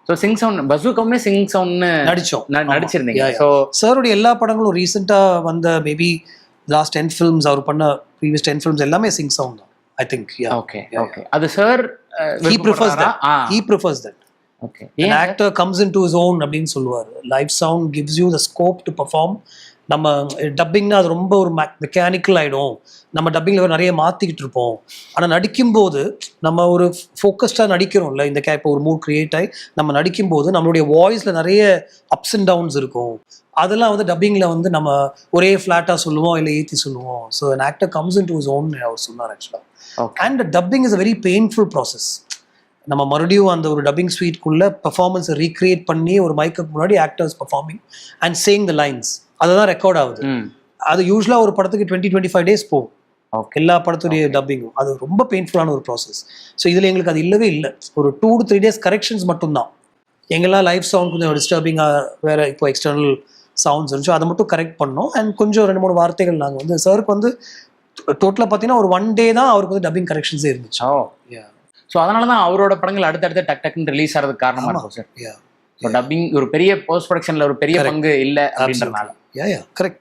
So sync sound பசூகாவுமே sync சவுண்ட்னு நடிச்சிருந்தீங்க. ஸோ சாருடைய எல்லா படங்களும் ரீசெண்டாக வந்த மேபி லாஸ்ட் 10 ஃபிலிம்ஸ் அவர் பண்ண ப்ரீவியஸ் 10 ஃபிலிம்ஸ் எல்லாமே சிங் சவுண்ட் தான் ஐ திங்க். Okay okay. அது sir he prefers that. Okay. An actor comes into his own அப்படின்னு சொல்லுவார். Live sound gives you the scope to perform. நம்ம டப்பிங்னா அது ரொம்ப ஒரு மெக்கானிக்கல் ஆகிடும். நம்ம டப்பிங்கில் நிறைய மாற்றிக்கிட்டு இருப்போம். ஆனால் நடிக்கும்போது நம்ம ஒரு ஃபோக்கஸ்டாக நடிக்கிறோம்ல, இந்த இப்போ ஒரு மூட் க்ரியேட் ஆகி நம்ம நடிக்கும்போது நம்மளுடைய வாய்ஸில் நிறைய அப்ஸ் அண்ட் டவுன்ஸ் இருக்கும். அதெல்லாம் வந்து டப்பிங்கில் வந்து நம்ம ஒரே ஃப்ளாட்டாக சொல்லுவோம், இல்லை ஏற்றி சொல்லுவோம். So an actor comes into his own அவர் சொன்னார் ஆக்சுவலாக. And dubbing is a very painful process. நம்ம மறுபடியும் அந்த ஒரு டப்பிங் ஸ்வீட்குள்ளே பெர்ஃபார்மன்ஸை ரீக்ரியேட் பண்ணி ஒரு மைக்குக்கு முன்னாடி actors performing and saying the lines அதுதான் ரெக்கார்ட் ஆகுது. அது யூஸ்வலாக ஒரு படத்துக்கு 20-25 டேஸ் போகும் எல்லா படத்துடைய டப்பிங்கும். அது ரொம்ப பெயின்ஃபுல்லான ஒரு ப்ராசஸ். ஸோ இதில் எங்களுக்கு அது இல்லவே இல்லை. ஒரு 2 to 3 டேஸ் கரெக்ஷன்ஸ் மட்டும்தான். எங்கெல்லாம் லைவ் சவுண்ட் கொஞ்சம் டிஸ்டர்பிங்காக வேறு இப்போ எக்ஸ்டர்னல் சவுண்ட்ஸ் இருந்துச்சோ அதை மட்டும் கரெக்ட் பண்ணோம். அண்ட் கொஞ்சம் 2-3 வார்த்தைகள் நாங்கள் வந்து சாருக்கு வந்து டோட்டலாக பார்த்தீங்கன்னா ஒரு 1 டே தான் அவருக்கு வந்து டப்பிங் கரெக்ஷன்ஸே இருந்துச்சு. ஸோ அதனால தான் அவரோட படங்கள் அடுத்தடுத்து டக்குன்னு ரிலீஸ் ஆகிறதுக்கு காரணமாக இருக்கும் சார். டப்பிங் ஒரு பெரிய போஸ்ட் ப்ரொடக்ஷனில் ஒரு பெரிய பங்கு இல்லை அப்படின்றதுனால. கரெக்ட்.